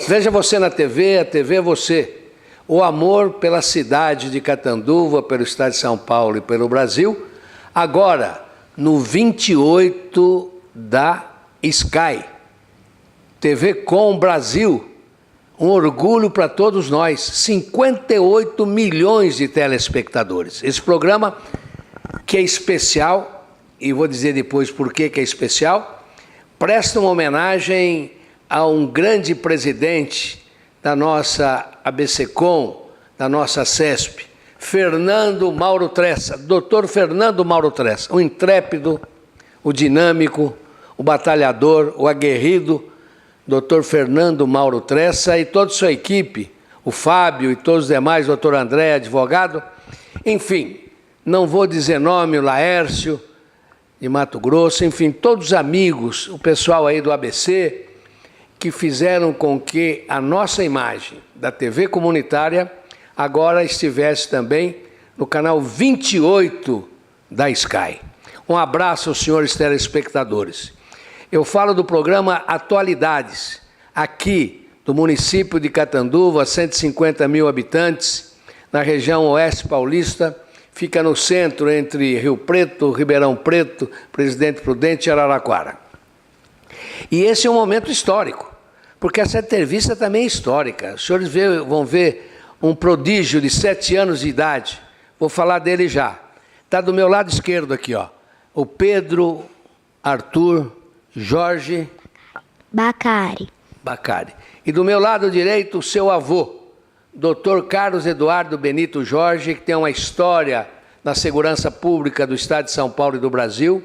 Veja você na TV, a TV é você. O amor pela cidade de Catanduva, pelo estado de São Paulo e pelo Brasil, agora no 28 da Sky. TV Com Brasil, um orgulho para todos nós, 58 milhões de telespectadores. Esse programa que é especial, e vou dizer depois por que é especial, presta uma homenagem a um grande presidente da nossa ABSECOM, da nossa CESP, Fernando Mauro Tressa, Dr. Fernando Mauro Tressa, o intrépido, o dinâmico, o batalhador, o aguerrido, Dr. Fernando Mauro Tressa e toda a sua equipe, o Fábio e todos os demais, Dr. André, advogado, enfim, não vou dizer nome, o Laércio, de Mato Grosso, enfim, todos os amigos, o pessoal aí do ABC, que fizeram com que a nossa imagem da TV comunitária agora estivesse também no canal 28 da Sky. Um abraço aos senhores telespectadores. Eu falo do programa Atualidades, aqui do município de Catanduva, 150 mil habitantes, na região oeste paulista, fica no centro entre Rio Preto, Ribeirão Preto, Presidente Prudente e Araraquara. E esse é um momento histórico, porque essa entrevista também é histórica. Os senhores vão ver um prodígio de 7 anos de idade. Vou falar dele já. Está do meu lado esquerdo aqui, ó. O Pedro Arthur Jorge Bacari. E do meu lado direito, o seu avô, Dr. Carlos Eduardo Benito Jorge, que tem uma história na segurança pública do Estado de São Paulo e do Brasil.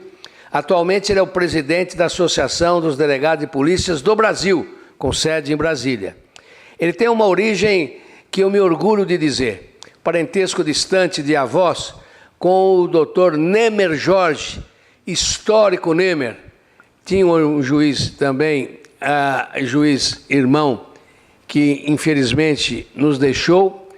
Atualmente ele é o presidente da Associação dos Delegados de Polícias do Brasil, com sede em Brasília. Ele tem uma origem que eu me orgulho de dizer, parentesco distante de avós, com o Dr. Nemer Jorge, histórico Nemer. Tinha um juiz também, juiz irmão, que infelizmente nos deixou,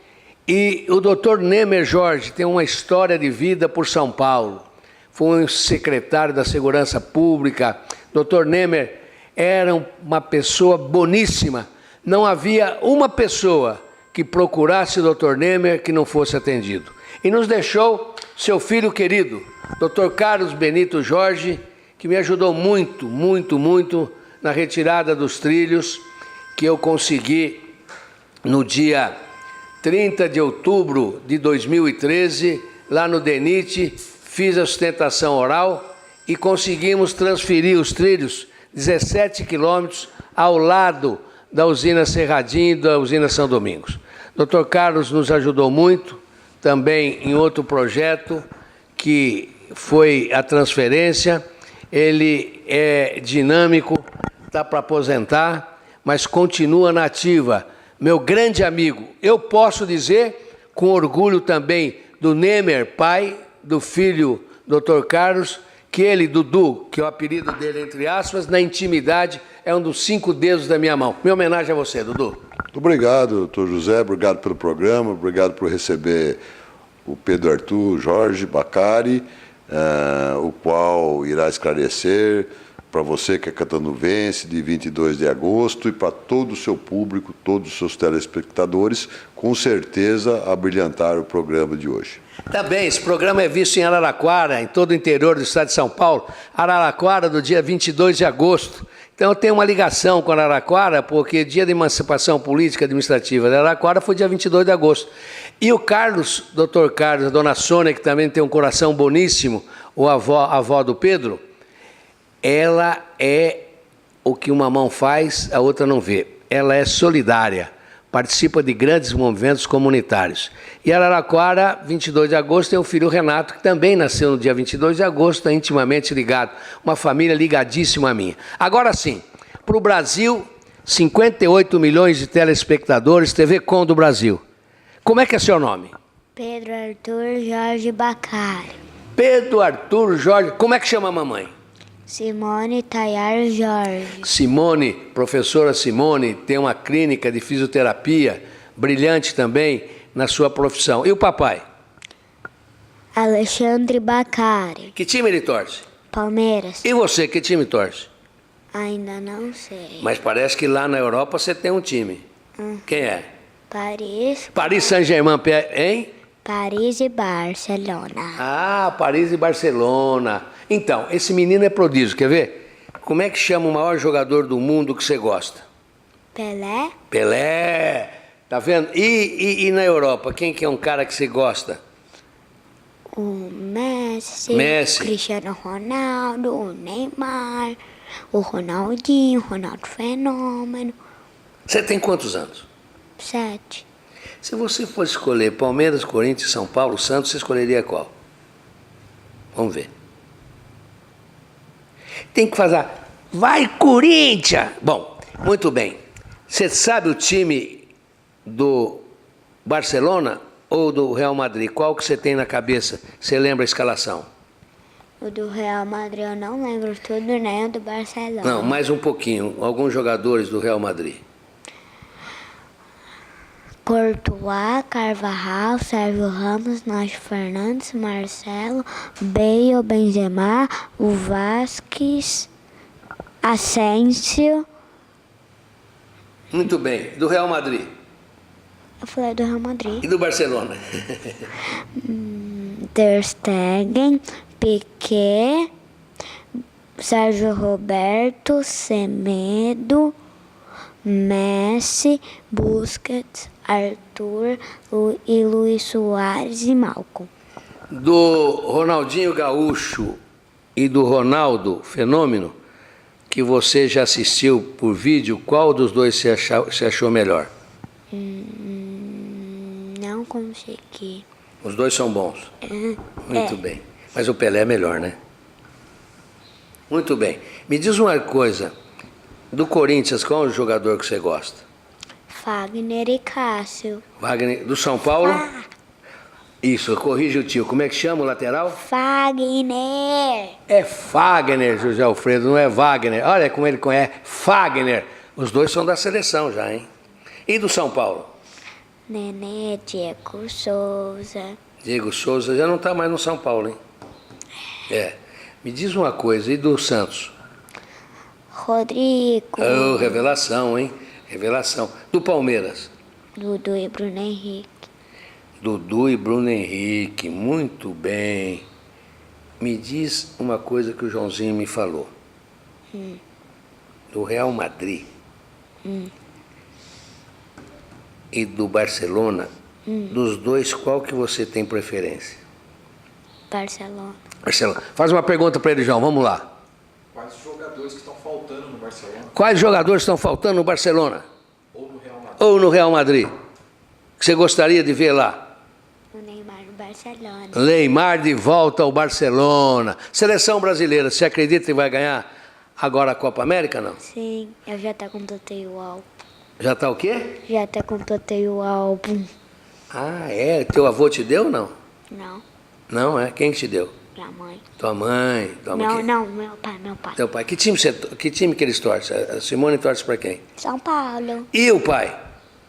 e o Dr. Nemer Jorge tem uma história de vida por São Paulo. Foi um secretário da Segurança Pública. Dr. Nemer era uma pessoa boníssima. Não havia uma pessoa que procurasse o Dr. Nemer que não fosse atendido. E nos deixou seu filho querido, Dr. Carlos Benito Jorge, que me ajudou muito, muito, muito na retirada dos trilhos que eu consegui no dia 30 de outubro de 2013, lá no DENIT, fiz a sustentação oral e conseguimos transferir os trilhos 17 quilômetros ao lado da usina Cerradinho e da usina São Domingos. Dr. Carlos nos ajudou muito, também em outro projeto, que foi a transferência. Ele é dinâmico, está para aposentar, mas continua na ativa. Meu grande amigo, eu posso dizer, com orgulho também, do Nemer, pai do filho Dr. Carlos, que ele, Dudu, que é o apelido dele, entre aspas, na intimidade, é um dos 5 dedos da minha mão. Minha homenagem a você, Dudu. Muito obrigado, doutor José, obrigado pelo programa, obrigado por receber o Pedro Arthur Jorge Bacari, o qual irá esclarecer para você que é catanduvense, de 22 de agosto, e para todo o seu público, todos os seus telespectadores, com certeza abrilhantar o programa de hoje. Também, esse programa é visto em Araraquara, em todo o interior do estado de São Paulo. Araraquara, do dia 22 de agosto. Então, eu tenho uma ligação com Araraquara, porque dia de emancipação política administrativa de Araraquara foi dia 22 de agosto. E o Carlos, Dr. Carlos, a dona Sônia, que também tem um coração boníssimo, a avó do Pedro, ela é o que uma mão faz, a outra não vê. Ela é solidária, participa de grandes movimentos comunitários. E Araraquara, 22 de agosto, tem o filho Renato, que também nasceu no dia 22 de agosto, é intimamente ligado. Uma família ligadíssima a mim. Agora sim, para o Brasil, 58 milhões de telespectadores, TV Com do Brasil. Como é que é seu nome? Pedro Arthur Jorge Bacari. Pedro Arthur Jorge. Como é que chama a mamãe? Simone Tayar Jorge. Simone, professora Simone, tem uma clínica de fisioterapia, brilhante também na sua profissão. E o papai? Alexandre Bacari. Que time ele torce? Palmeiras. E você, que time torce? Ainda não sei. Mas parece que lá na Europa você tem um time. Quem é? Paris, Paris Saint-Germain, hein? Paris e Barcelona. Ah, Paris e Barcelona. Então, esse menino é prodígio, quer ver? Como é que chama o maior jogador do mundo que você gosta? Pelé, Pelé. Tá vendo? E na Europa, quem que é um cara que você gosta? o Messi, Messi. o Cristiano Ronaldo, o Neymar, o Ronaldinho, o Ronaldo Fenômeno. Você tem quantos anos? 7. Se você fosse escolher Palmeiras, Corinthians, São Paulo, Santos, você escolheria qual? Vamos ver. Tem que fazer. Vai, Corinthians! Bom, muito bem. Você sabe o time do Barcelona ou do Real Madrid? Qual que você tem na cabeça? Você lembra a escalação? O do Real Madrid eu não lembro tudo, nem o do Barcelona. Não, mais um pouquinho. Alguns jogadores do Real Madrid. Courtois, Carvajal, Sérgio Ramos, Nacho Fernandes, Marcelo, Bale, Benzema, o Vasquez, Asensio. Muito bem. Do Real Madrid. Eu falei do Real Madrid. E do Barcelona? Ter Stegen, Piqué, Sérgio Roberto, Semedo, Messi, Busquets, Arthur e Luis Soares e Malcom. Do Ronaldinho Gaúcho e do Ronaldo Fenômeno, que você já assistiu por vídeo, qual dos dois você achou melhor? Não consegui. Os dois são bons. Muito bem. Mas o Pelé é melhor, né? Muito bem. Me diz uma coisa. Do Corinthians, qual é o jogador que você gosta? Fagner e Cássio. Wagner. Do São Paulo? Isso, corrige o tio. Como é que chama o lateral? Fagner. É Fagner, José Alfredo, não é Wagner. Olha como ele conhece. Fagner. Os dois são da seleção já, hein? E do São Paulo? Nenê, Diego Souza. Diego Souza já não está mais no São Paulo, hein? É. Me diz uma coisa, e do Santos? Rodrigo. Oh, revelação, hein? Revelação. Do Palmeiras? Dudu e Bruno Henrique. Dudu e Bruno Henrique, muito bem. Me diz uma coisa que o Joãozinho me falou. Do Real Madrid e do Barcelona, dos dois, qual que você tem preferência? Barcelona. Barcelona. Faz uma pergunta para ele, João, vamos lá. Quais jogadores que estão faltando no Barcelona Quais jogadores estão faltando no Barcelona? ou no Real Madrid? Ou no Real Madrid? Que você gostaria de ver lá? O Neymar no Barcelona. Neymar de volta ao Barcelona. Seleção brasileira, você acredita que vai ganhar agora a Copa América, não? Sim, eu já até completei o álbum. Já está o quê? Já até completei o álbum. Ah, é? Teu avô te deu ou não? Não, Não, é? Quem que te deu? minha mãe. Tua mãe? Tua mãe Não, que- não, meu pai, meu pai. Teu pai. Que time que eles torcem? A Simone torce para quem? São Paulo, E o pai?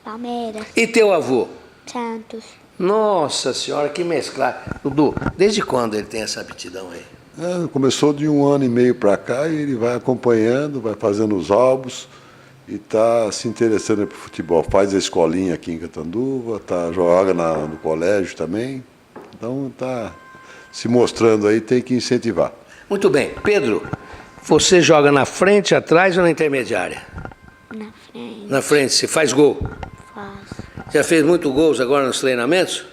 Palmeiras, E teu avô? Santos. Nossa senhora, que mesclar. Dudu, desde quando ele tem essa aptidão aí? Começou de 1 ano e meio para cá e ele vai acompanhando, vai fazendo os álbuns e está se interessando por futebol. Faz a escolinha aqui em Catanduva, joga no colégio também. Então está se mostrando aí, tem que incentivar. Muito bem. Pedro, você joga na frente, atrás ou na intermediária? Na frente, Na frente, você faz gol. faço. Já fez muito gols agora nos treinamentos?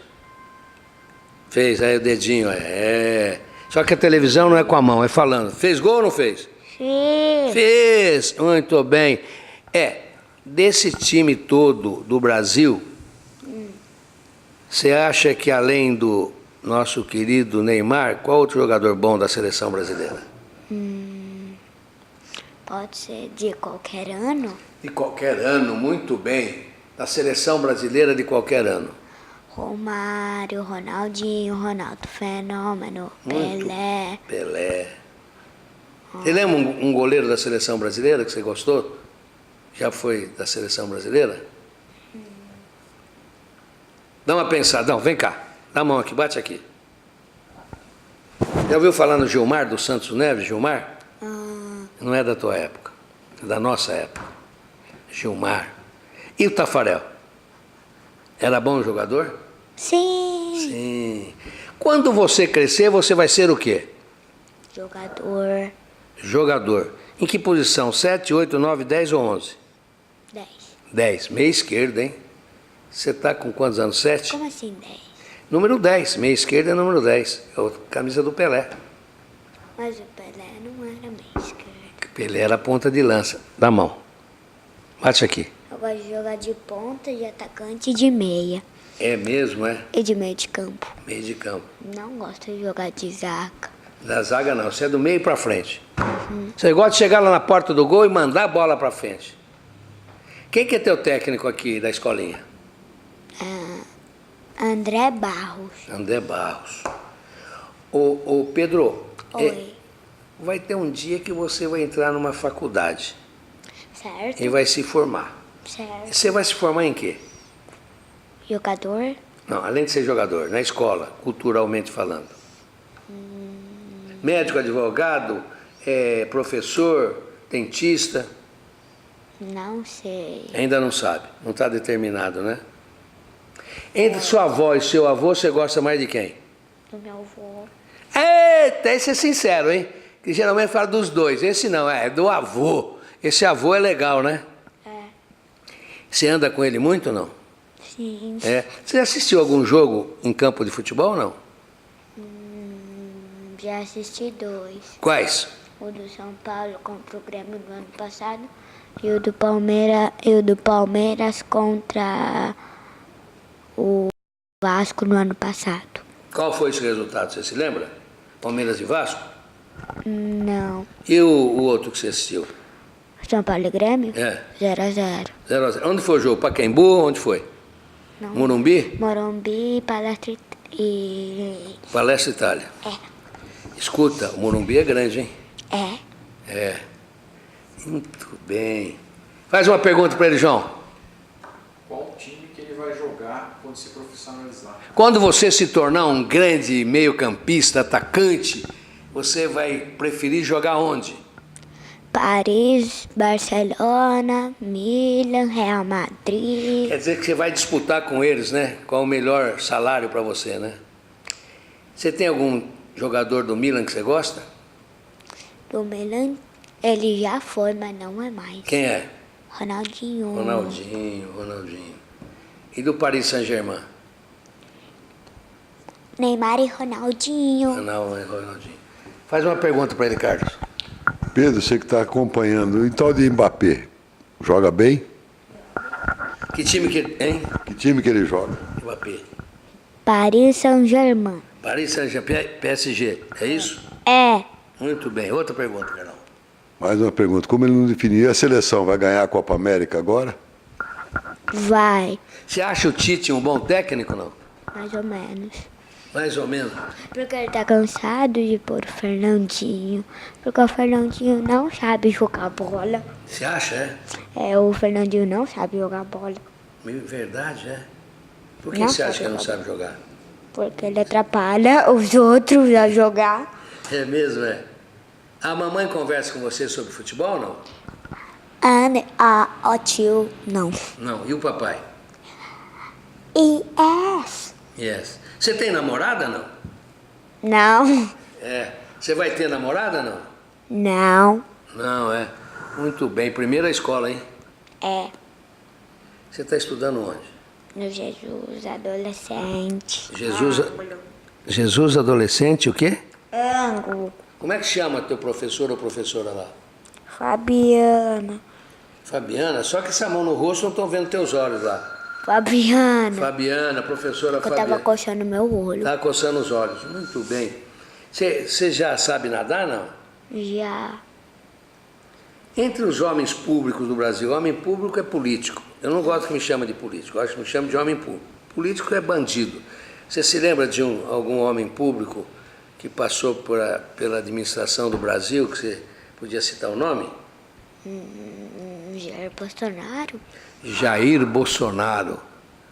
Fez, aí o dedinho, é. Só que a televisão não é com a mão, é falando. Fez gol ou não fez? Sim. Fez! Muito bem. Desse time todo do Brasil, você acha que além do nosso querido Neymar, qual outro jogador bom da seleção brasileira? Pode ser de qualquer ano? De qualquer ano, muito bem. Da seleção brasileira de qualquer ano. Romário, Ronaldinho, Ronaldo Fenômeno, Muito. Pelé. Pelé. Você lembra um goleiro da seleção brasileira que você gostou? Já foi da seleção brasileira? Dá uma pensada. Não, vem cá. Dá a mão aqui, bate aqui. Já ouviu falar no Gilmar, do Santos Neves, Gilmar? Não é da tua época. da nossa época. Gilmar. E o Tafarel? Era bom jogador? Sim. Sim. Quando você crescer, você vai ser o quê? Jogador. Jogador. Em que posição? 7, 8, 9, 10 ou 11? 10. 10. Meia esquerda, hein? Você está com quantos anos? 7? Como assim 10? Número 10. Meia esquerda é número 10. É a camisa do Pelé. Mas o Pelé não era meio esquerdo. Pelé era a ponta de lança. Da mão. Bate aqui. Eu gosto de jogar de ponta, de atacante e de meia. É mesmo, é? E de meio de campo. Meio de campo. Não gosto de jogar de zaga. Da zaga não, você é do meio para frente. Você gosta de chegar lá na porta do gol e mandar a bola para frente. Quem que é teu técnico aqui da escolinha? André Barros. André Barros. Ô Pedro, Oi. vai ter um dia que você vai entrar numa faculdade Certo? e vai se formar. Certo. Você vai se formar em quê? Jogador? Não, além de ser jogador, na escola, culturalmente falando. Médico, advogado, professor, dentista, Não sei. ainda não sabe, não está determinado, né? Entre sua avó e seu avô, você gosta mais de quem? Do meu avô. Eita, esse é sincero, hein? Que geralmente fala dos dois, esse não, é do avô. Esse avô é legal, né? É. Você anda com ele muito ou não? Sim. É. Você já assistiu algum jogo em campo de futebol ou não? Já assisti 2. Quais? O do São Paulo contra o Grêmio no ano passado e o do Palmeiras contra o Vasco no ano passado. Qual foi esse resultado, você se lembra? Palmeiras e Vasco? Não. E o outro que você assistiu? São Paulo e Grêmio? É. 0-0. 0-0. Onde foi o jogo? Pacaembu? Onde foi? Não. Morumbi? Morumbi, Palestra e... Palestra Itália. É. Escuta, o Morumbi é grande, hein? É. É. Muito bem. Faz uma pergunta para ele, João. Qual time que ele vai jogar quando se profissionalizar? Quando você se tornar um grande meio-campista, atacante, você vai preferir jogar onde? Paris, Barcelona, Milan, Real Madrid. Quer dizer que você vai disputar com eles, né? Qual o melhor salário para você, né? Você tem algum jogador do Milan que você gosta? Do Milan, ele já foi, mas não é mais. Quem é? Ronaldinho. Ronaldinho. E do Paris Saint-Germain? Neymar e Ronaldinho. Ronaldinho. Faz uma pergunta para ele, Carlos. Pedro, você que está acompanhando, e tal de Mbappé, joga bem? Que time que hein? Que time que ele joga? Mbappé. Paris Saint-Germain. Paris Saint-Germain, PSG, é isso? É. Muito bem. Outra pergunta, Carol. Mais uma pergunta, como ele não definiu, a seleção vai ganhar a Copa América agora? Vai. Você acha o Tite um bom técnico, não? Mais ou menos. Mais ou menos. Porque ele tá cansado de pôr o Fernandinho. Porque o Fernandinho não sabe jogar bola. Você acha, é? O Fernandinho não sabe jogar bola. Verdade, é? Por que Não você acha sabe que ele não jogar. sabe jogar? Porque ele atrapalha os outros a jogar. É mesmo, é? A mamãe conversa com você sobre futebol, não? O tio, não. Não. E o papai? Yes. Você tem namorada, não? Não. É. Você vai ter namorada, não? Não. Não, é. Muito bem. Primeira escola, hein? É. Você está estudando onde? No Jesus adolescente. Jesus adolescente, o quê? Ângulo. Como é que chama teu professor ou professora lá? Fabiana. Fabiana? Só que essa mão no rosto não estão vendo teus olhos lá. Fabiana. Professora Eu Fabiana. tava coçando meu olho. Tá coçando os olhos. Muito bem. Você já sabe nadar, não? Já. Entre os homens públicos do Brasil, homem público é político. Eu não gosto que me chame de político, eu acho que me chame de homem público. Político é bandido. Você se lembra de algum homem público que passou pela administração do Brasil, que você podia citar o nome? Jair Bolsonaro. Jair Bolsonaro.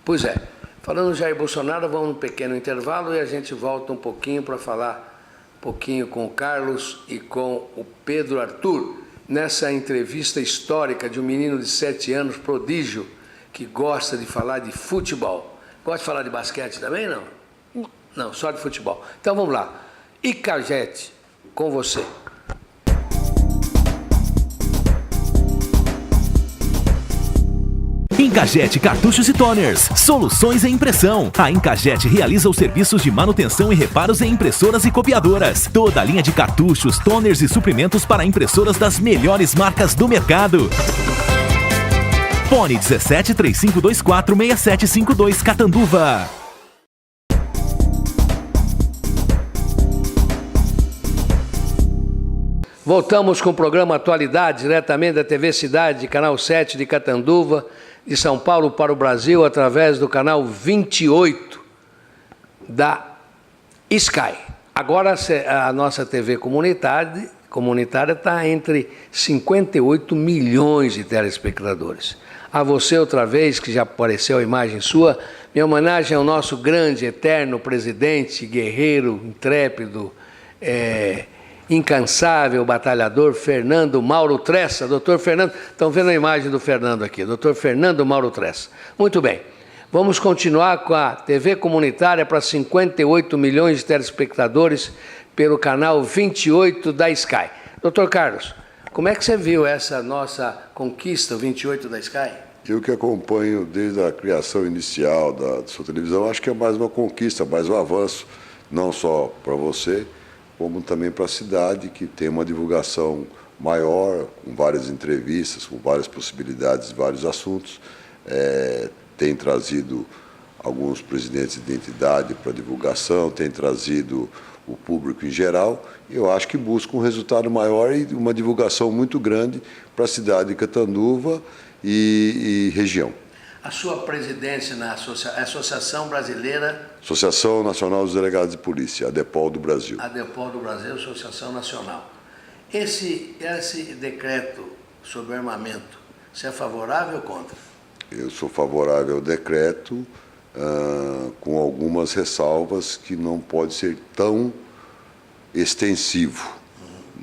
Pois é, falando em Jair Bolsonaro, vamos num pequeno intervalo e a gente volta um pouquinho para falar um pouquinho com o Carlos e com o Pedro Arthur, nessa entrevista histórica de um menino de 7 anos, prodígio, que gosta de falar de futebol. Gosta de falar de basquete também, não? Não. Não, só de futebol. Então vamos lá. Icagete, com você. Incagete Cartuchos e Toners, soluções em impressão. A Incagete realiza os serviços de manutenção e reparos em impressoras e copiadoras. Toda a linha de cartuchos, toners e suprimentos para impressoras das melhores marcas do mercado. Fone 17 3524 6752 Catanduva. Voltamos com o programa Atualidade, diretamente da TV Cidade, canal 7 de Catanduva, de São Paulo para o Brasil, através do canal 28 da Sky. Agora a nossa TV comunitária está entre 58 milhões de telespectadores. A você outra vez, que já apareceu a imagem sua, minha homenagem ao nosso grande, eterno presidente, guerreiro, intrépido, incansável batalhador Fernando Mauro Tressa. Doutor Fernando, estão vendo a imagem do Fernando aqui, doutor Fernando Mauro Tressa. Muito bem, vamos continuar com a TV comunitária para 58 milhões de telespectadores pelo canal 28 da Sky. Doutor Carlos, como é que você viu essa nossa conquista, o 28 da Sky? Eu que acompanho desde a criação inicial da sua televisão, acho que é mais uma conquista, mais um avanço, não só para você, como também para a cidade, que tem uma divulgação maior, com várias entrevistas, com várias possibilidades, vários assuntos. Tem trazido alguns presidentes de entidade para divulgação, tem trazido o público em geral. Eu acho que busca um resultado maior e uma divulgação muito grande para a cidade de Catanduva e região. A sua presidência na Associação Brasileira... Associação Nacional dos Delegados de Polícia, a DEPOL do Brasil. A DEPOL do Brasil, Associação Nacional. Esse decreto sobre o armamento, você é favorável ou contra? Eu sou favorável ao decreto, com algumas ressalvas que não pode ser tão extensivo.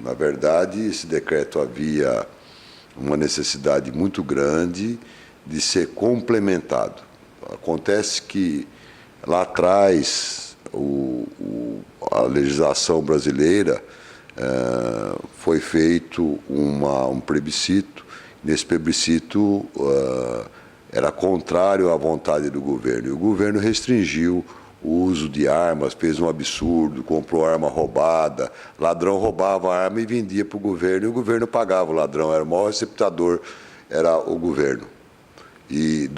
Na verdade, esse decreto havia uma necessidade muito grande de ser complementado. Acontece que lá atrás a legislação brasileira foi feito um plebiscito. Nesse plebiscito era contrário à vontade do governo. E o governo restringiu o uso de armas, fez um absurdo, comprou arma roubada, ladrão roubava a arma e vendia para o governo, e o governo pagava o ladrão, era o maior receptador, era o governo. E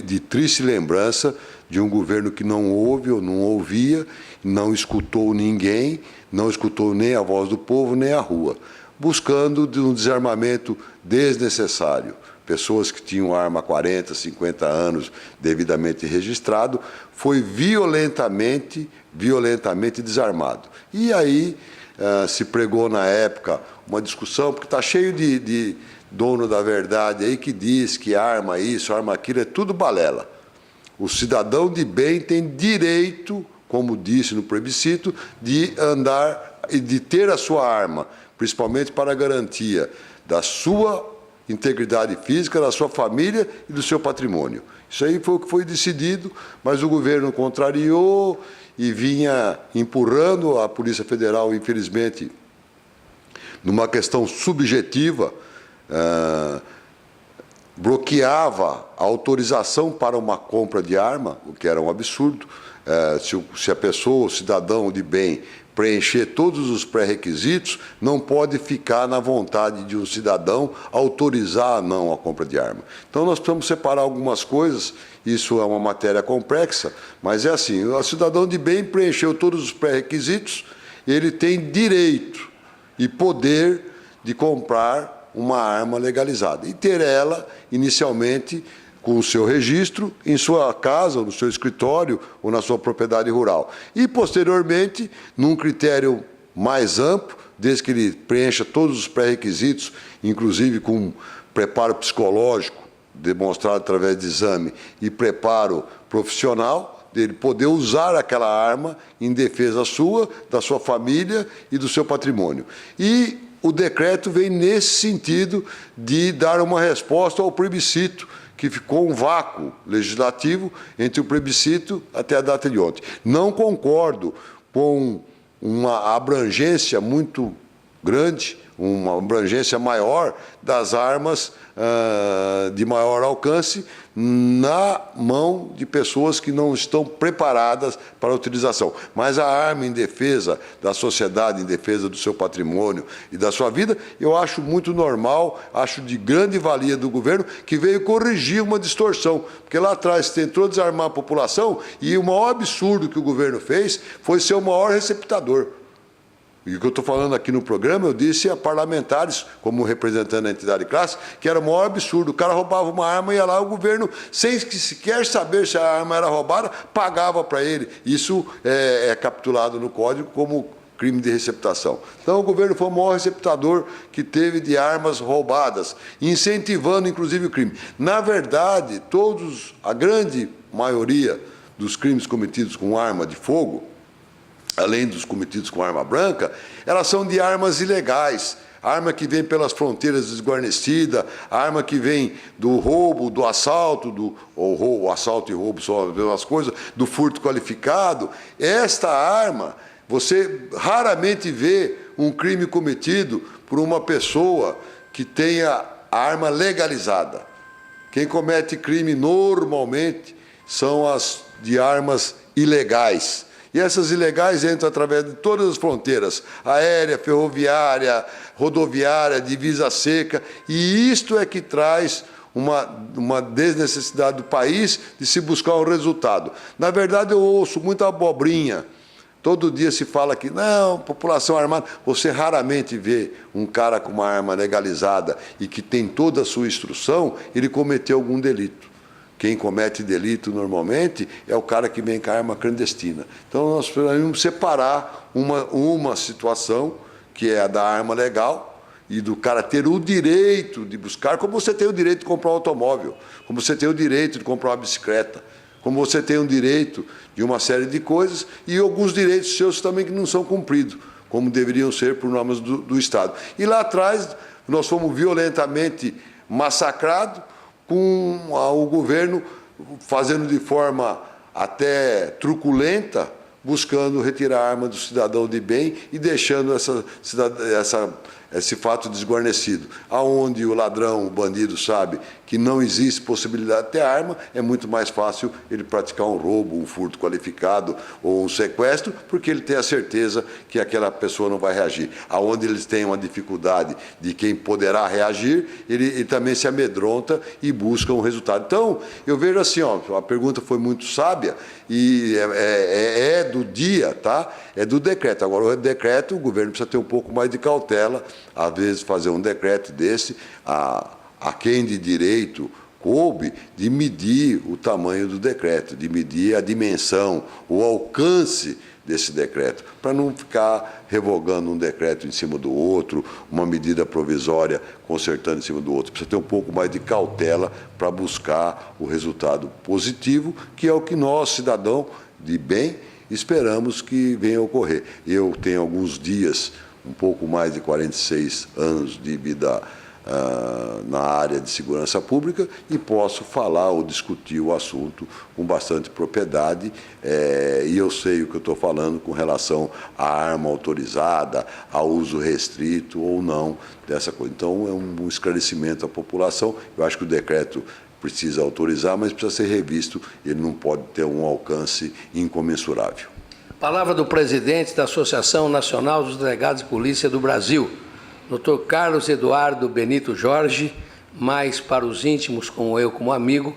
de triste lembrança de um governo que não ouve ou não ouvia, não escutou ninguém, não escutou nem a voz do povo, nem a rua, buscando um desarmamento desnecessário. Pessoas que tinham arma há 40, 50 anos, devidamente registrado, foi violentamente desarmado. E aí se pregou na época uma discussão, porque está cheio de dono da verdade aí que diz que arma isso, arma aquilo, é tudo balela. O cidadão de bem tem direito, como disse no plebiscito, de andar e de ter a sua arma, principalmente para a garantia da sua integridade física, da sua família e do seu patrimônio. Isso aí foi o que foi decidido, mas o governo contrariou e vinha empurrando a Polícia Federal, infelizmente, numa questão subjetiva, bloqueava a autorização para uma compra de arma, o que era um absurdo. Se a pessoa, o cidadão de bem, preencher todos os pré-requisitos, não pode ficar na vontade de um cidadão autorizar não a compra de arma. Então, nós precisamos separar algumas coisas, isso é uma matéria complexa, mas é assim, o cidadão de bem preencheu todos os pré-requisitos, ele tem direito e poder de comprar uma arma legalizada e ter ela, inicialmente, com o seu registro em sua casa, ou no seu escritório, ou na sua propriedade rural. E, posteriormente, num critério mais amplo, desde que ele preencha todos os pré-requisitos, inclusive com preparo psicológico, demonstrado através de exame, e preparo profissional, dele poder usar aquela arma em defesa sua, da sua família e do seu patrimônio. E o decreto vem nesse sentido de dar uma resposta ao plebiscito, que ficou um vácuo legislativo entre o plebiscito até a data de ontem. Não concordo com uma abrangência muito grande, uma abrangência maior das armas de maior alcance na mão de pessoas que não estão preparadas para a utilização. Mas a arma em defesa da sociedade, em defesa do seu patrimônio e da sua vida, eu acho muito normal, acho de grande valia do governo, que veio corrigir uma distorção. Porque lá atrás tentou desarmar a população e o maior absurdo que o governo fez foi ser o maior receptador. E o que eu estou falando aqui no programa, eu disse a parlamentares, como representante da entidade de classe, que era o maior absurdo. O cara roubava uma arma e ia lá, o governo, sem sequer saber se a arma era roubada, pagava para ele. Isso é capitulado no Código como crime de receptação. Então, o governo foi o maior receptador que teve de armas roubadas, incentivando, inclusive, o crime. Na verdade, a grande maioria dos crimes cometidos com arma de fogo, além dos cometidos com arma branca, elas são de armas ilegais. Arma que vem pelas fronteiras desguarnecida, arma que vem do roubo, do assalto, assalto e roubo são as mesmas coisas, do furto qualificado. Esta arma, você raramente vê um crime cometido por uma pessoa que tenha a arma legalizada. Quem comete crime normalmente são as de armas ilegais. E essas ilegais entram através de todas as fronteiras, aérea, ferroviária, rodoviária, divisa seca, e isto é que traz uma desnecessidade do país de se buscar um resultado. Na verdade, eu ouço muita abobrinha. Todo dia se fala que, não, população armada. Você raramente vê um cara com uma arma legalizada e que tem toda a sua instrução, ele cometeu algum delito. Quem comete delito normalmente é o cara que vem com a arma clandestina. Então, nós precisamos separar uma situação, que é a da arma legal, e do cara ter o direito de buscar, como você tem o direito de comprar um automóvel, como você tem o direito de comprar uma bicicleta, como você tem o direito de uma série de coisas, e alguns direitos seus também que não são cumpridos, como deveriam ser por normas do Estado. E lá atrás, nós fomos violentamente massacrados, com o governo fazendo de forma até truculenta, buscando retirar a arma do cidadão de bem e deixando esse fato desguarnecido. Aonde o ladrão, o bandido sabe que não existe possibilidade de ter arma, é muito mais fácil ele praticar um roubo, um furto qualificado ou um sequestro, porque ele tem a certeza que aquela pessoa não vai reagir. Aonde eles têm uma dificuldade de quem poderá reagir, ele também se amedronta e busca um resultado. Então, eu vejo assim, a pergunta foi muito sábia e é do dia, tá? É do decreto. Agora, o decreto, o governo precisa ter um pouco mais de cautela, às vezes fazer um decreto desse, a quem de direito coube de medir o tamanho do decreto, de medir a dimensão, o alcance desse decreto, para não ficar revogando um decreto em cima do outro, uma medida provisória consertando em cima do outro. Precisa ter um pouco mais de cautela para buscar o resultado positivo, que é o que nós, cidadão de bem, esperamos que venha a ocorrer. Eu tenho alguns dias, um pouco mais de 46 anos de vida na área de segurança pública e posso falar ou discutir o assunto com bastante propriedade e eu sei o que eu estou falando com relação à arma autorizada, ao uso restrito ou não dessa coisa. Então, é um esclarecimento à população. Eu acho que o decreto precisa autorizar, mas precisa ser revisto, ele não pode ter um alcance incomensurável. Palavra do presidente da Associação Nacional dos Delegados de Polícia do Brasil, Dr. Carlos Eduardo Benito Jorge, mais para os íntimos, como eu, como amigo,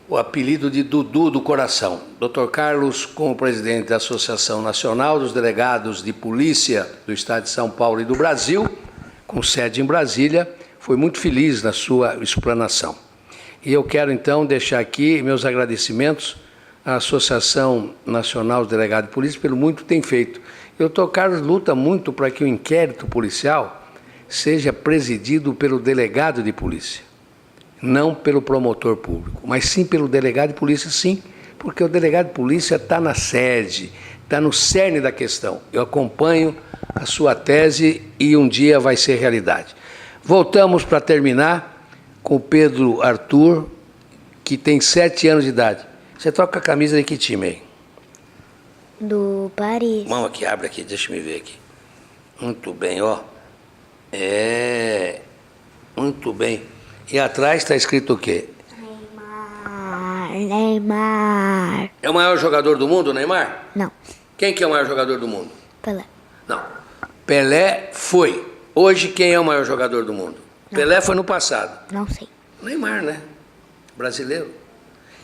o apelido de Dudu do Coração. Dr. Carlos, como presidente da Associação Nacional dos Delegados de Polícia do Estado de São Paulo e do Brasil, com sede em Brasília, foi muito feliz na sua explanação. E eu quero, então, deixar aqui meus agradecimentos à Associação Nacional dos Delegados de Polícia pelo muito que tem feito. O Dr. Carlos luta muito para que o inquérito policial seja presidido pelo delegado de polícia, não pelo promotor público, mas sim pelo delegado de polícia, sim, porque o delegado de polícia está na sede, está no cerne da questão. Eu acompanho a sua tese e um dia vai ser realidade. Voltamos para terminar com o Pedro Arthur, que tem 7 anos de idade. Você toca a camisa de que time aí? Do Paris. Mão aqui, abre aqui, deixa eu ver aqui. Muito bem, ó. Muito bem. E atrás está escrito o quê? Neymar. É o maior jogador do mundo, Neymar? Não, Quem que é o maior jogador do mundo? Pelé. Não. Pelé foi. Hoje, quem é o maior jogador do mundo? Pelé foi no passado. Não sei. Neymar, né? Brasileiro.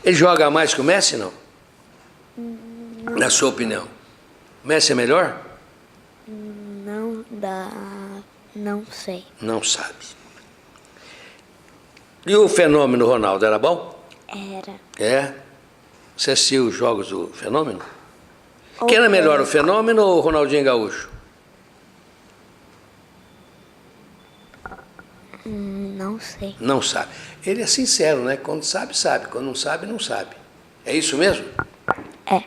Ele joga mais que o Messi, não? Na sua opinião. Messi é melhor? Não dá. Não sei. Não sabe. E o Fenômeno Ronaldo, era bom? Era. É? Você assistiu os jogos do Fenômeno? Quem era melhor, o Fenômeno ou o Ronaldinho Gaúcho? Não sei. Não sabe. Ele é sincero, né? Quando sabe, sabe. Quando não sabe, não sabe. É isso mesmo? É.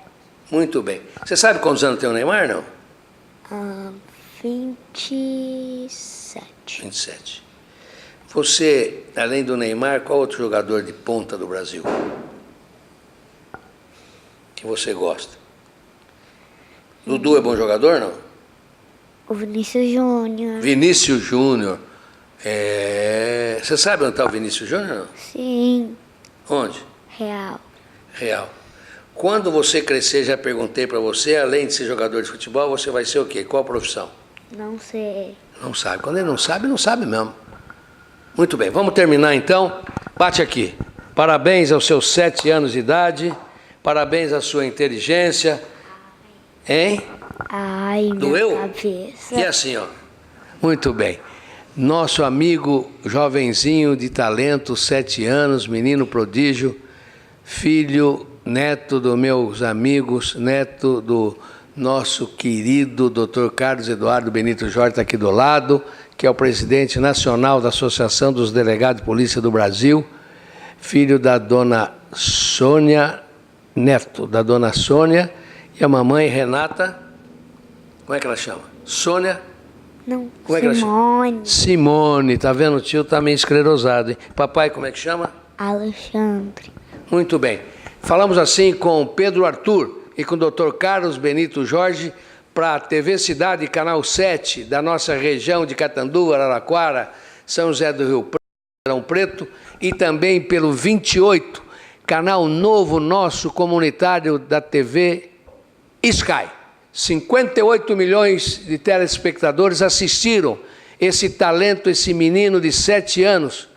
Muito bem. Você sabe quantos anos tem o Neymar, não? 27. 27. Você, além do Neymar, qual outro jogador de ponta do Brasil que você gosta? Dudu é bom jogador, não? O Vinícius Júnior. Vinícius Júnior. Você sabe onde está o Vinícius Júnior, não? Sim. Onde? Real. Real. Quando você crescer, já perguntei para você, além de ser jogador de futebol, você vai ser o quê? Qual profissão? Não sei. Não sabe. Quando ele não sabe mesmo. Muito bem, vamos terminar então. Bate aqui. Parabéns aos seus 7 anos de idade. Parabéns à sua inteligência. Hein? Ai, minha Doeu? cabeça. E assim, ó. Muito bem. Nosso amigo jovenzinho de talento, 7 anos, menino prodígio, filho, neto dos meus amigos, neto do nosso querido Dr. Carlos Eduardo Benito Jorge, está aqui do lado, que é o presidente nacional da Associação dos Delegados de Polícia do Brasil, filho da dona Sônia, neto da dona Sônia, e a mamãe Renata, como é que ela chama? Sônia? Não, Como é que ela chama? Simone. Simone, tá vendo? O tio tá meio esclerosado, hein? Papai, como é que chama? Alexandre. Muito bem. Falamos assim com Pedro Arthur e com o Dr. Carlos Benito Jorge para a TV Cidade, Canal 7, da nossa região de Catanduva, Araraquara, São José do Rio Preto, Ribeirão Preto, e também pelo 28, canal novo nosso comunitário da TV Sky. 58 milhões de telespectadores assistiram esse talento, esse menino de 7 anos,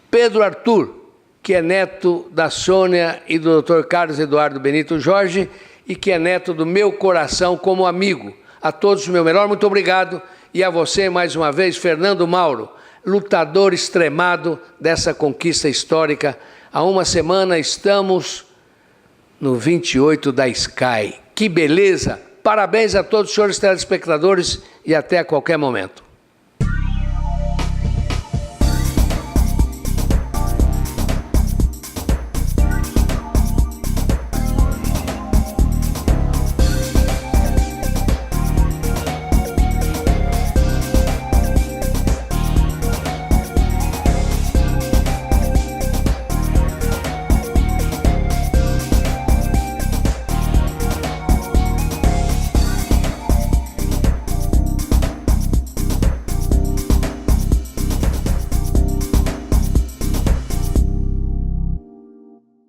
Pedro Arthur, que é neto da Sônia e do Dr. Carlos Eduardo Benito Jorge e que é neto do meu coração como amigo. A todos o meu melhor, muito obrigado. E a você, mais uma vez, Fernando Mauro, lutador extremado dessa conquista histórica. Há uma semana estamos no 28 da Sky. Que beleza! Parabéns a todos os senhores telespectadores e até a qualquer momento.